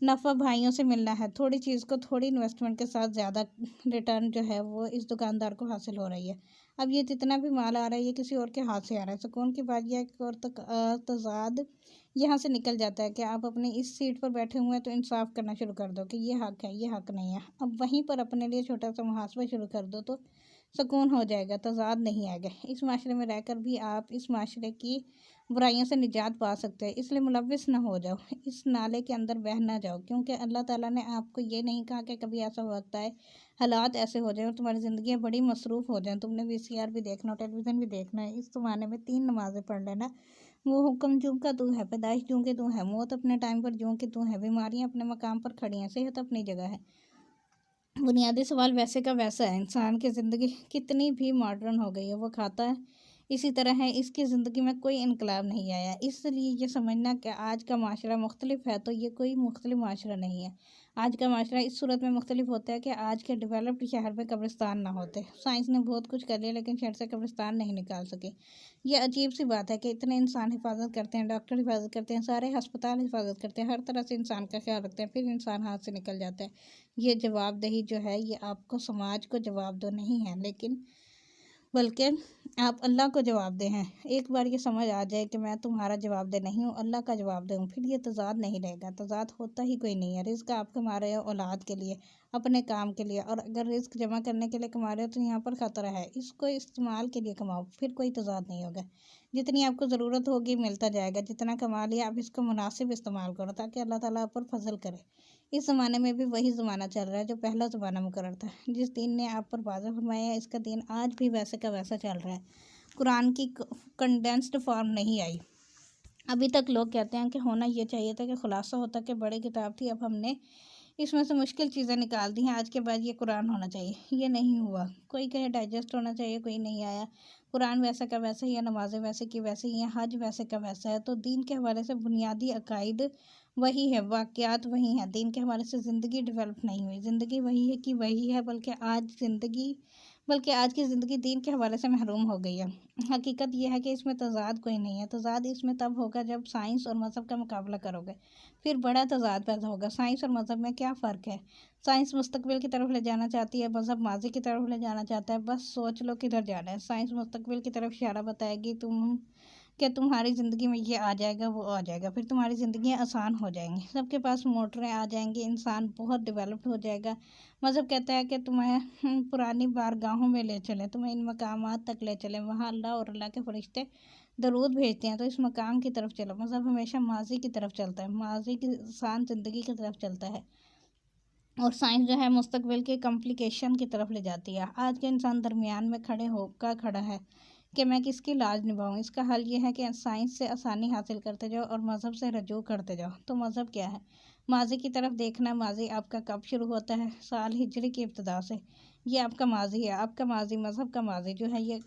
नफ़ा भाइयों से मिलना है, थोड़ी चीज़ को थोड़ी इन्वेस्टमेंट के साथ ज़्यादा रिटर्न जो है वो इस दुकानदार को हासिल हो रही है। अब ये जितना भी माल आ रहा है ये किसी और के हाथ से आ रहा है। सुकून की बात यह है कि और तजाद यहाँ से निकल जाता है कि आप अपनी इस सीट पर बैठे हुए हैं तो इंसाफ करना शुरू कर दो कि ये हक है, ये हक नहीं है। अब वहीं पर अपने लिए छोटा सा मुहासबा शुरू कर दो तो सुकून हो जाएगा, तजाद नहीं आएगा। इस माशरे में रहकर भी आप इस माशरे की बुराइयों से निजात पा सकते हैं, इसलिए मुलविस ना हो जाओ, इस नाले के अंदर बह ना जाओ, क्योंकि अल्लाह ताला ने आपको ये नहीं कहा कि कभी ऐसा वक्त आए, हालात ऐसे हो जाए और तुम्हारी ज़िंदगी बड़ी मसरूफ़ हो जाए, तुमने वीसीआर भी देखना हो, टेलीविज़न भी देखना है। इस ज़माने में 3 नमाज़ें पढ़ लेना। वो हुक्म जूँ का तू है, पैदाइश जूँ के तू है, मौत अपने टाइम पर जूँ की तू है, बीमारियाँ अपने मकाम पर खड़ी हैं, सेहत अपनी जगह है। बुनियादी सवाल वैसे का वैसा है, इंसान की ज़िंदगी कितनी भी मॉडर्न हो गई है, वो खाता है इसी तरह है, इसकी ज़िंदगी में कोई इनकलाब नहीं आया। इसलिए ये समझना कि आज का माशरा मुख्तलिफ है तो ये कोई मुख्तलिफ माशरा नहीं है। आज का माशरा इस सूरत में मुख्तलिफ होता है कि आज के डेवलप्ड शहर में कब्रिस्तान ना होते। साइंस ने बहुत कुछ कर लिया लेकिन शहर से कब्रिस्तान नहीं निकाल सके। ये अजीब सी बात है कि इतने इंसान हिफाजत करते हैं, डॉक्टर हिफाजत करते हैं, सारे अस्पताल हिफाजत करते हैं, हर तरह से इंसान का ख्याल रखते हैं, फिर इंसान हाथ से निकल जाता है। ये जवाबदेही जो है ये आपको समाज को जवाब दो नहीं है, लेकिन बल्कि आप अल्लाह को जवाब दे हैं। एक बार ये समझ आ जाए कि मैं तुम्हारा जवाब दे नहीं हूँ, अल्लाह का जवाब दे हूँ, फिर ये तजाद नहीं रहेगा। तजाद होता ही कोई नहीं है। रिस्क आप कमा रहे हो औलाद के लिए, अपने काम के लिए, और अगर रिस्क जमा करने के लिए कमा रहे हो तो यहाँ पर ख़तरा है। इसको इस्तेमाल के लिए कमाओ, फिर कोई तजाद नहीं होगा। जितनी आपको ज़रूरत होगी मिलता जाएगा, जितना कमा लिया आप इसको मुनासिब इस्तेमाल करो ताकि अल्लाह ताला आप पर फजल करे। इस ज़माने में भी वही ज़माना चल रहा है जो पहला ज़माना मुकर्रर था। जिस दीन ने आप पर वाज़ेह फरमाया है, इसका दीन आज भी वैसे का वैसा चल रहा है। कुरान की कंडेंस्ड फॉर्म नहीं आई। अभी तक लोग कहते हैं कि होना ये चाहिए था कि खुलासा होता कि बड़ी किताब थी, अब हमने इसमें से मुश्किल चीज़ें निकाल दी हैं, आज के बाद ये कुरान होना चाहिए। ये नहीं हुआ। कोई कहे डाइजेस्ट होना चाहिए, कोई नहीं आया। कुरान वैसा का वैसा ही है, नमाज़ें वैसे की वैसे ही हैं, हज वैसे का वैसा है। तो दीन के हवाले से बुनियादी अकायद वही है, वाक़यात वही हैं। दीन के हवाले से ज़िंदगी डेवलप नहीं हुई। ज़िंदगी वही है कि वही है, बल्कि आज की ज़िंदगी दीन के हवाले से महरूम हो गई है। हकीकत यह है कि इसमें तज़ाद कोई नहीं है। तज़ाद इसमें तब होगा जब साइंस और मज़हब का मुकाबला करोगे, फिर बड़ा तज़ाद पैदा होगा। साइंस और मज़हब में क्या फ़र्क है? साइंस मुस्तकबिल की तरफ ले जाना चाहती है, मज़हब माजी की तरफ ले जाना चाहता है। बस सोच लो किधर जाना है। साइंस मुस्तकबिल की तरफ इशारा बताएगी, तुम्हारी ज़िंदगी में ये आ जाएगा, वो आ जाएगा, फिर तुम्हारी ज़िंदगी आसान हो जाएंगी, सबके पास मोटरें आ जाएंगी, इंसान बहुत डेवलप्ड हो जाएगा। मज़हब कहता है कि तुम्हें पुरानी बारगाहों में ले चलें, तुम्हें इन मकामात तक ले चलें, वहाँ अल्लाह और अल्लाह के फरिश्ते दरूद भेजते हैं, तो इस मकाम की तरफ चलो। मज़हब हमेशा माजी की तरफ चलता है, माजी की आसान ज़िंदगी की तरफ चलता है। और साइंस जो है मुस्तकबिल के कॉम्प्लिकेशन की तरफ ले जाती है। आज के इंसान दरमियान में खड़ा है कि मैं किसकी लाज निभाऊं। इसका हल ये है कि साइंस से आसानी हासिल करते जाओ और मज़हब से रजू करते जाओ। तो मज़हब क्या है? माजी की तरफ देखना। माजी आपका कब शुरू होता है? साल हिजरी की इब्तिदा से। ये आपका माजी है। आपका माजी, मज़हब का माजी जो है, ये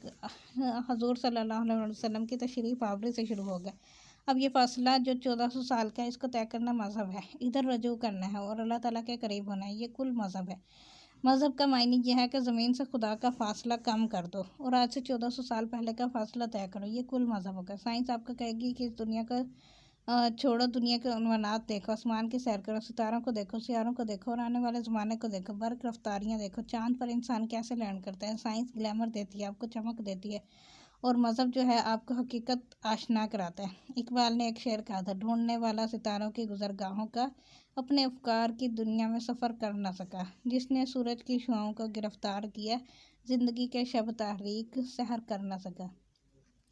हजूर सल्लल्लाहु अलैहि वसल्लम की तशरीफ़ आवरी से शुरू हो गया। अब ये फ़ासला जो 1400 साल का है, इसको तय करना मज़हब है। इधर रजू करना है और अल्लाह ताला के करीब होना है, ये कुल मज़हब है। मज़हब का मायने यह है कि ज़मीन से खुदा का फ़ासला कम कर दो और आज से 1400 साल पहले का फ़ासला तय करो, ये कुल मज़हब होगा। साइंस आपको कहेगी कि इस दुनिया का छोड़ो, दुनिया के उन्वानात देखो, आसमान की सैर करो, सितारों को देखो, सियारों को देखो और आने वाले ज़माने को देखो, बर्क रफ्तारियाँ देखो, चाँद पर इंसान कैसे लैंड करता है। साइंस ग्लैमर देती है, आपको चमक देती है, और मज़हब जो है आपको हकीकत आशना कराता है। इकबाल ने एक शेर कहा था, ढूंढने वाला सितारों की गुज़रगाहों का अपने अफकार की दुनिया में सफ़र कर न सका। जिसने सूरज की शुआओं को गिरफ्तार किया, ज़िंदगी के शब तारीक सहर कर न सका।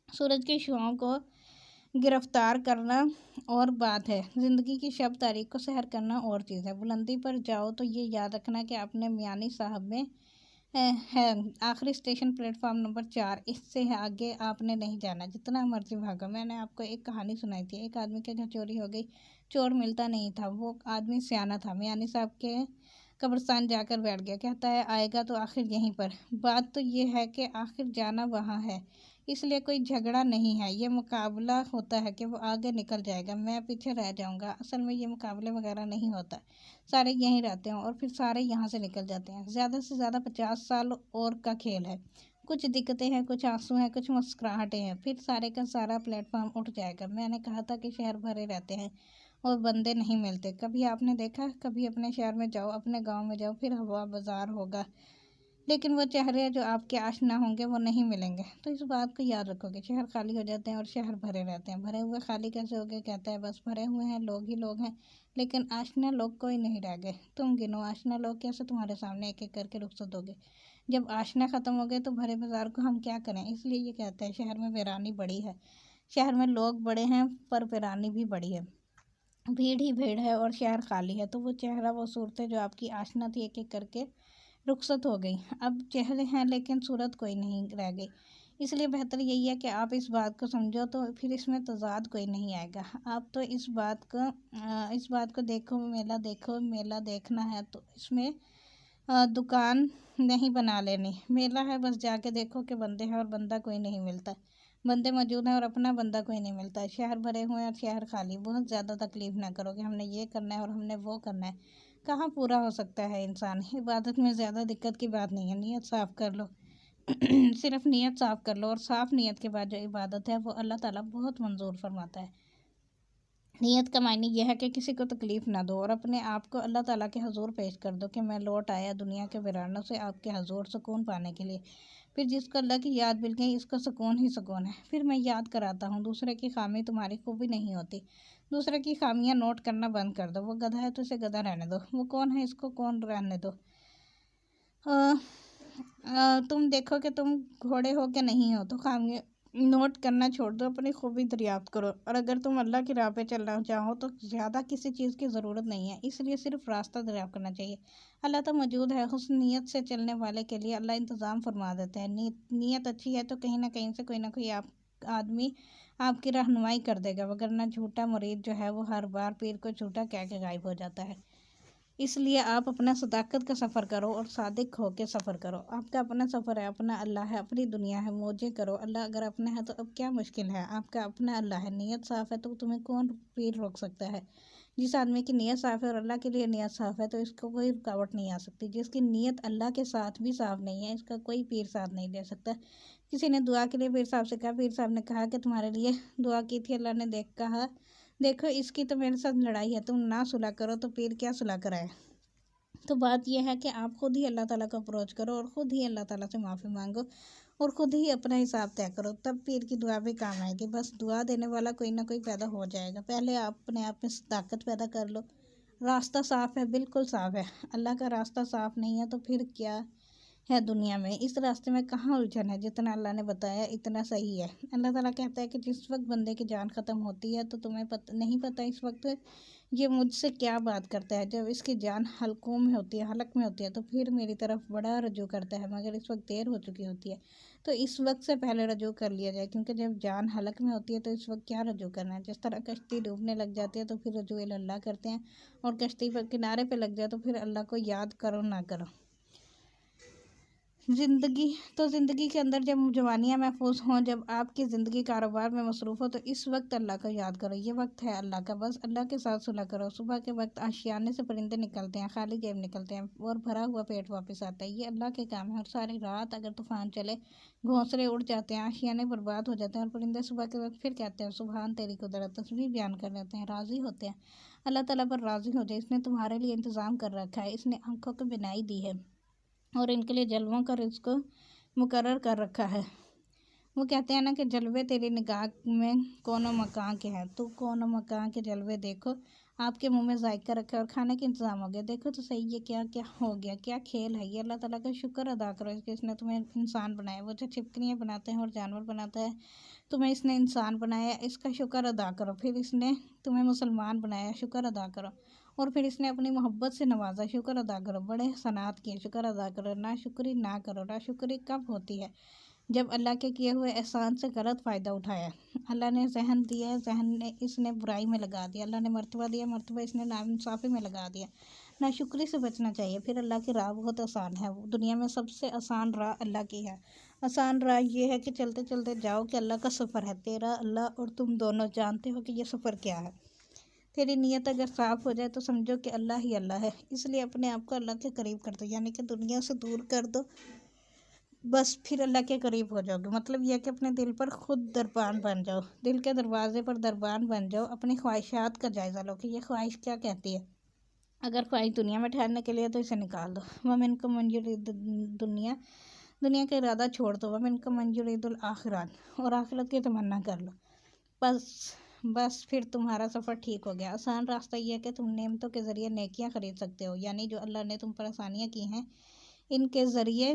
सूरज की शुआओं को गिरफ्तार करना और बात है, ज़िंदगी की शब तारीख को सहर करना और चीज़ है। बुलंदी पर जाओ तो ये याद रखना कि अपने मियानी साहब में है आखिरी स्टेशन प्लेटफॉर्म नंबर 4, इससे आगे आपने नहीं जाना, जितना मर्जी भागो। मैंने आपको एक कहानी सुनाई थी, एक आदमी के घर चोरी हो गई, चोर मिलता नहीं था, वो आदमी सियाना था, मियानी साहब के कब्रिस्तान जाकर बैठ गया। कहता है आएगा तो आखिर यहीं पर। बात तो ये है कि आखिर जाना वहाँ है, इसलिए कोई झगड़ा नहीं है, ये मुकाबला होता है कि वो आगे निकल जाएगा, मैं पीछे रह जाऊंगा। असल में ये मुकाबले वगैरह नहीं होता, सारे यहीं रहते हैं और फिर सारे यहाँ से निकल जाते हैं। ज़्यादा से ज़्यादा 50 साल और का खेल है। कुछ दिक्कतें हैं, कुछ आंसू हैं, कुछ मुस्कुराहटें हैं, फिर सारे का सारा प्लेटफॉर्म उठ जाएगा। मैंने कहा था कि शहर भरे रहते हैं और बंदे नहीं मिलते। कभी आपने देखा? कभी अपने शहर में जाओ, अपने गांव में जाओ, फिर हवा बाजार होगा, लेकिन वो चेहरे जो आपके आशना होंगे वो नहीं मिलेंगे। तो इस बात को याद रखोगे। शहर खाली हो जाते हैं और शहर भरे रहते हैं। भरे हुए खाली कैसे हो गए? कहता है बस भरे हुए हैं, लोग ही लोग हैं, लेकिन आशना लोग कोई नहीं रह गए। तुम गिनो, आशना लोग कैसे तुम्हारे सामने एक एक करके रुखसत हो गए। जब आशना ख़त्म हो गए तो भरे बाजार को हम क्या करें। इसलिए ये कहते हैं शहर में वीरानी बड़ी है। शहर में लोग बड़े हैं पर वीरानी भी बड़ी है। भीड़ ही भीड़ है और शहर खाली है। तो वो चेहरा, वो सूरतें जो आपकी आशना थी, एक एक करके रुखसत हो गई। अब चेहरे हैं लेकिन सूरत कोई नहीं रह गई। इसलिए बेहतर यही है कि आप इस बात को समझो, तो फिर इसमें तज़ाद कोई नहीं आएगा। आप तो इस बात को देखो, मेला देखो। मेला देखना है तो इसमें दुकान नहीं बना लेनी। मेला है बस जाके देखो कि बंदे हैं और बंदा कोई नहीं मिलता। बंदे मौजूद हैं और अपना बंदा कोई नहीं मिलता। शहर भरे हुए हैं और शहर खाली। बहुत ज़्यादा तकलीफ़ ना करो कि हमने ये करना है और हमने वो करना है। कहाँ पूरा हो सकता है इंसान। इबादत में ज़्यादा दिक्कत की बात नहीं है, नीयत साफ़ कर लो। सिर्फ नीयत साफ़ कर लो और साफ़ नीयत के बाद जो इबादत है वो अल्लाह ताला बहुत मंजूर फरमाता है। नीयत का मायने यह है कि किसी को तकलीफ़ ना दो और अपने आप को अल्लाह ताला के हजूर पेश कर दो कि मैं लौट आया दुनिया के वीरानों से आपके हजूर सुकून पाने के लिए। फिर जिसको अल्लाह की याद मिल गई, इसको सुकून ही सुकून है। फिर मैं याद कराता हूँ, दूसरे की खामी तुम्हारी खूबी नहीं होती। दूसरे की खामियाँ नोट करना बंद कर दो। वो गधा है तो इसे गधा रहने दो, वो कौन है इसको कौन रहने दो। तुम देखो कि तुम घोड़े हो कि नहीं हो, तो खामियाँ नोट करना छोड़ दो, अपनी खूबी दरियाफ्त करो। और अगर तुम अल्लाह की राह पे चलना चाहो तो ज़्यादा किसी चीज़ की ज़रूरत नहीं है, इसलिए सिर्फ रास्ता दरियाफ्त करना चाहिए। अल्लाह तो मौजूद है। हुस्न नीयत से चलने वाले के लिए अल्लाह इंतज़ाम फरमा देता है। नीयत अच्छी है तो कहीं ना कहीं से कोई ना कोई आदमी आपकी रहनुमाई कर देगा, वगरना झूठा मुरीद जो है वो हर बार पीर को झूठा कह के गायब हो जाता है। इसलिए आप अपना सदाकत का सफ़र करो और सादिक होकर सफ़र करो। आपका अपना सफ़र है, अपना अल्लाह है, अपनी दुनिया है, मौजे करो। अल्लाह अगर अपना है तो अब क्या मुश्किल है। आपका अपना अल्लाह है, नीयत साफ़ है तो तुम्हें कौन पीर रोक सकता है। जिस आदमी की नीयत साफ़ है और अल्लाह के लिए नीयत साफ़ है तो इसको कोई रुकावट नहीं आ सकती। जिसकी नीयत अल्लाह के साथ भी साफ़ नहीं है, इसका कोई पीर साथ नहीं दे सकता। किसी ने दुआ के लिए पीर साहब से कहा, पीर साहब ने कहा कि तुम्हारे लिए दुआ की थी, अल्लाह ने कहा देखो इसकी तो मेरे साथ लड़ाई है, तुम ना सुलह करो तो पीर क्या सुलह कराए। तो बात यह है कि आप खुद ही अल्लाह ताला को अप्रोच करो और ख़ुद ही अल्लाह ताला से माफ़ी मांगो और ख़ुद ही अपना हिसाब तय करो, तब पीर की दुआ भी काम आएगी। बस दुआ देने वाला कोई ना कोई पैदा हो जाएगा। पहले आप अपने आप में ताकत पैदा कर लो। रास्ता साफ़ है, बिल्कुल साफ़ है। अल्लाह का रास्ता साफ़ नहीं है तो फिर क्या है दुनिया में। इस रास्ते में कहाँ उलझन है, जितना अल्लाह ने बताया इतना सही है। अल्लाह ताला कहता है कि जिस वक्त बंदे की जान ख़त्म होती है तो तुम्हें नहीं पता इस वक्त ये मुझसे क्या बात करता है। जब इसकी जान हलकों में होती है, हलक में होती है, तो फिर मेरी तरफ बड़ा रजू करता है, मगर इस वक्त देर हो चुकी होती है। तो इस वक्त से पहले रजू कर लिया जाए, क्योंकि जब जान हलक में होती है तो इस वक्त क्या रजू करना है। जिस तरह कश्ती डूबने लग जाती है तो फिर रजू अल्लाह करते हैं, और कश्ती पर किनारे पे लग जाए तो फिर अल्लाह को याद करो ना करो। ज़िंदगी के अंदर जब जवानियाँ महफूज हों, जब आपकी ज़िंदगी कारोबार में मसरूफ़ हो, तो इस वक्त अल्लाह को याद करो। ये वक्त है अल्लाह का, बस अल्लाह के साथ सुलह करो। सुबह के वक्त आशियाने से परिंदे निकलते हैं, खाली जेब निकलते हैं और भरा हुआ पेट वापस आता है। ये अल्लाह के काम है। और सारी रात अगर तूफ़ान चले, घोंसले उड़ जाते हैं, आशियाने बर्बाद हो जाते हैं, और परिंदे सुबह के वक्त फिर कहते हैं सुबहान तेरी कुदरत, तस्बीह बयान कर लेते हैं, राज़ी होते हैं। अल्लाह ताला पर राज़ी हो जाए। इसने तुम्हारे लिए इंतज़ाम कर रखा है, इसने आँखों को बिनाई दी है और इनके लिए जलवों का रिज़्क मुकर्रर कर रखा है। वो कहते हैं ना कि जलवे तेरी निगाह में कोनो मकान के हैं, तो कोनो मकान के जलवे देखो, आपके मुंह में जायका रखा है और खाने के इंतज़ाम हो गया। देखो तो सही, ये क्या क्या हो गया, क्या खेल है ये। अल्लाह ताला का शुक्र अदा करो इसके, इसने तुम्हें इंसान बनाया। वो जो छिपकलियाँ बनाते हैं और जानवर बनाता है, तुम्हें इसने इंसान बनाया, इसका शुक्र अदा करो। फिर इसने तुम्हें मुसलमान बनाया, शुक्र अदा करो। और फिर इसने अपनी मोहब्बत से नवाजा, शुक्र अदा करो। बड़े सनात किए, शुक्र अदा करो। ना शुक्री ना करो। ना शुक्री कब होती है? जब अल्लाह के किए हुए एहसान से गलत फ़ायदा उठाया। अल्लाह ने जहन दिया है, जहन ने इसने बुराई में लगा दिया। अल्लाह ने मर्तबा दिया, मर्तबा इसने नाइंसाफ़ी में लगा दिया। ना शुक्री से बचना चाहिए। फिर अल्लाह की राह बहुत आसान है, दुनिया में सबसे आसान राह अल्लाह की है। आसान राह ये है कि चलते चलते जाओ कि अल्लाह का सफ़र है, तेरा अल्लाह और तुम दोनों जानते हो कि ये सफ़र क्या है। तेरी नीयत अगर साफ़ हो जाए तो समझो कि अल्लाह ही अल्लाह है। इसलिए अपने आप को अल्लाह के करीब कर दो, यानी कि दुनिया से दूर कर दो, बस फिर अल्लाह के करीब हो जाओगे। मतलब यह कि अपने दिल पर खुद दरबान बन जाओ, दिल के दरवाजे पर दरबान बन जाओ। अपनी ख्वाहिशात का जायज़ा लो कि ये ख्वाहिश क्या कहती है। अगर ख्वाहिश दुनिया में ठहरने के लिए तो इसे निकाल दो। वह इनको मंजूरी दुनिया दुनिया का इरादा छोड़ दो। वह इनको मंजूरीदुल आखिरात, और आखिरत की तमन्ना कर लो। बस फिर तुम्हारा सफ़र ठीक हो गया। आसान रास्ता यह है कि तुम नेमतों के ज़रिए नेकियां खरीद सकते हो, यानी जो अल्लाह ने तुम पर आसानियाँ की हैं, इनके ज़रिए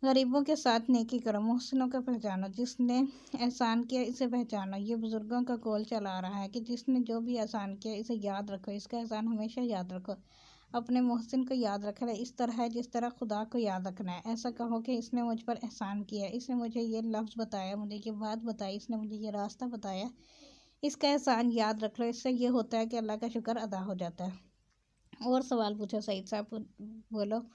गरीबों के साथ नेकी करो, मुहसिनों को पहचानो। जिसने एहसान किया इसे पहचानो। ये बुज़ुर्गों का कौल चला रहा है कि जिसने जो भी एहसान किया इसे याद रखो, इसका एहसान हमेशा याद रखो। अपने मोहसिन को याद रखना इस तरह है जिस तरह खुदा को याद रखना है। ऐसा कहो कि इसने मुझ पर एहसान किया, इसने मुझे ये लफ्ज़ बताया, मुझे ये बात बताई, इसने मुझे ये रास्ता बताया, इसका एहसान याद रख लो। इससे ये होता है कि अल्लाह का शुक्र अदा हो जाता है। और सवाल पूछो सईद साहब, बोलो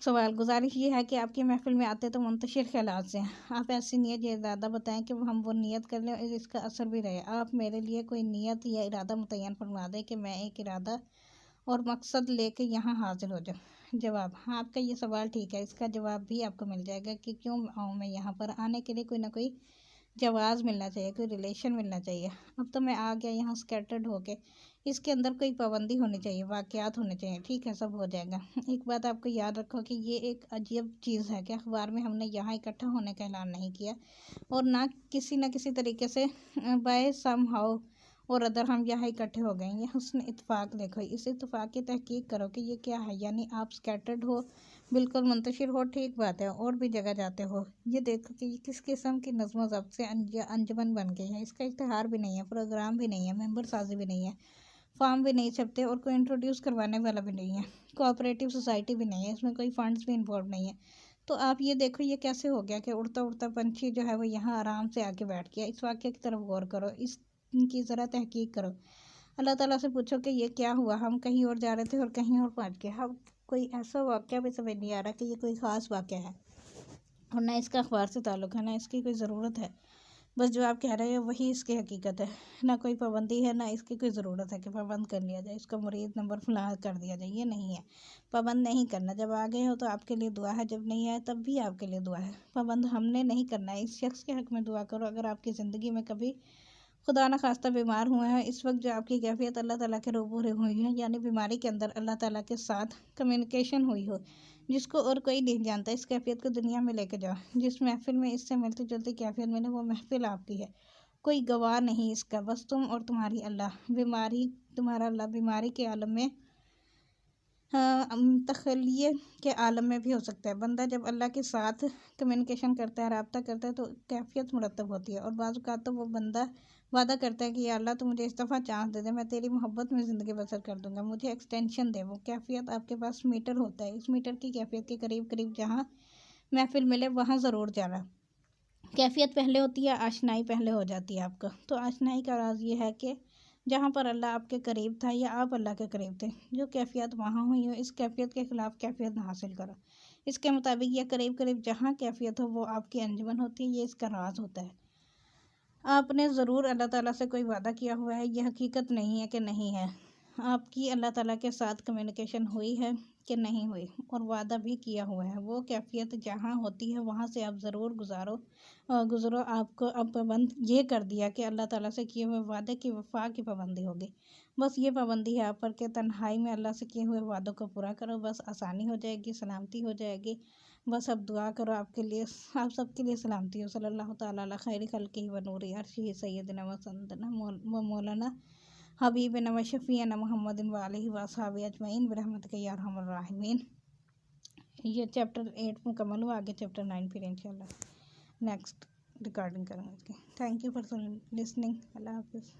सवाल। गुजारिश ये है कि आपकी महफिल में आते तो मुंतशिर ख्यालात से आप ऐसी नीयत या इरादा बताएं कि हम वो नियत कर लें और इसका असर भी रहे। आप मेरे लिए कोई नियत या इरादा मुतय्यन फरमा दें कि मैं एक इरादा और मकसद लेके यहाँ हाजिर हो जाओ। जवाब, हाँ, आपका ये सवाल ठीक है। इसका जवाब भी आपको मिल जाएगा कि क्यों आऊँ मैं यहाँ पर। आने के लिए कोई ना कोई जवाज़ मिलना चाहिए, कोई रिलेशन मिलना चाहिए। अब तो मैं आ गया यहाँ स्कैटर्ड होके, इसके अंदर कोई पाबंदी होनी चाहिए, वाक़यात होने चाहिए। ठीक है, सब हो जाएगा। एक बात आपको याद रखो कि ये एक अजीब चीज़ है कि अखबार में हमने यहाँ इकट्ठा होने का ऐलान नहीं किया, और ना किसी तरीके से बाय सम हाउ और अदर हम यहाँ इकट्ठे हो गए। ये हुस्न इत्तेफाक देखो, इस इत्तेफाक की तहकीक करो कि ये क्या है। यानी आप स्कैटर्ड हो, बिल्कुल मुंतशिर हो, ठीक बात है, और भी जगह जाते हो। ये देखो कि ये किस किस्म की नज़्म ज़ब्त से अंजमन बन गई है। इसका इश्तिहार भी नहीं है, प्रोग्राम भी नहीं है, मेंबर साजी भी नहीं है, फॉर्म भी नहीं छपते, और कोई इंट्रोड्यूस करवाने वाला भी नहीं है, कोऑपरेटिव सोसाइटी भी नहीं है, इसमें कोई फंड्स भी इन्वॉल्व नहीं है। तो आप ये देखो ये कैसे हो गया कि उड़ता उड़ता पंछी जो है वो यहाँ आराम से आके बैठ गया। इस वाक़े की तरफ गौर करो, इसकी ज़रा तहकीक करो। अल्लाह ताला से पूछो कि ये क्या हुआ। हम कहीं और जा रहे थे और कहीं और पहुँच गए। हम कोई ऐसा वाक़या भी समझ नहीं आ रहा कि ये कोई ख़ास वाक़या है, और ना इसका अखबार से ताल्लुक़ है, ना इसकी कोई ज़रूरत है। बस जो आप कह रहे हो वही इसकी हकीकत है। ना कोई पाबंदी है, ना इसकी कोई ज़रूरत है कि पाबंद कर लिया जाए, इसका मुरीद नंबर फलां कर दिया जाए। ये नहीं है, पाबंद नहीं करना। जब आ गए हो तो आपके लिए दुआ है, जब नहीं आए तब भी आपके लिए दुआ है। पाबंद हमने नहीं करना है। इस शख्स के हक़ में दुआ करो अगर आपकी ज़िंदगी में कभी खुदा न खास्ता बीमार हुए हैं। इस वक्त जो आपकी कैफियत अल्लाह ताला के रूबरू हुई है, यानी बीमारी के अंदर अल्लाह ताला के साथ कम्युनिकेशन हुई हो, जिसको और कोई नहीं जानता, इस कैफियत को दुनिया में लेके जाओ। जिस महफिल में इससे मिलती जुलती कैफियत मिले वो महफिल आपकी है। कोई गवाह नहीं इसका, बस तुम और तुम्हारी अल्लाह। बीमारी तुम्हारा अल्लाह बीमारी के आलम में, तखलिये के आलम में भी हो सकता है। बंदा जब अल्लाह के साथ कम्युनिकेशन करता है, रब्ता करता है, तो कैफियत मुरतब होती है, और बाज़ औक़ात तो वो बंदा वादा करता है कि या अल्लाह, तो मुझे इस दफ़ा चांस दे दे, मैं तेरी मोहब्बत में ज़िंदगी बसर कर दूंगा, मुझे एक्सटेंशन दे। वो कैफियत आपके पास मीटर होता है, इस मीटर की कैफियत के करीब करीब जहाँ महफिल मिले वहाँ ज़रूर जाना। कैफियत पहले होती है, आशनाई पहले हो जाती है आपका। तो आशनाई का राज ये है कि जहाँ पर अल्लाह आपके करीब था या आप अल्लाह के करीब थे, जो कैफियत वहाँ हुई हो, इस कैफियत के ख़िलाफ़ कैफियत हासिल करो। इसके मुताबिक या करीब करीब जहाँ कैफियत हो वो आपकी अंजुमन होती है। ये इसका राज होता है। आपने ज़रूर अल्लाह ताला से कोई वादा किया हुआ है, यह हकीकत नहीं है कि नहीं है। आपकी अल्लाह ताला के साथ कम्युनिकेशन हुई है कि नहीं हुई, और वादा भी किया हुआ है। वो कैफियत जहाँ होती है वहाँ से आप ज़रूर गुज़रो। आपको अब पाबंद ये कर दिया कि अल्लाह ताला से किए हुए वादे की वफ़ा की पाबंदी होगी। बस ये पाबंदी है आप पर कि तन्हाई में अल्लाह से किए हुए वादों को पूरा करो। बस आसानी हो जाएगी, सलामती हो जाएगी। बस अब दुआ करो आपके लिए, आप सबके लिए सलामती हो। सल्लल्लाहु ताला अला खैरि खल्क़िही व नूरि अर्शिही सय्यिदना व सय्यिदना व मौलाना हबीबना व शफ़ीअना मुहम्मदिन व आलिहि व अस्हाबिहि अजमईन बिरहमतिका या अरहमर राहिमीन। ये चैप्टर 8 मुकम्मल हुआ, आगे चैप्टर 9 फिर इंशाल्लाह नेक्स्ट रिकॉर्डिंग करेंगे। Thank you for listening. Allah हाफिज़।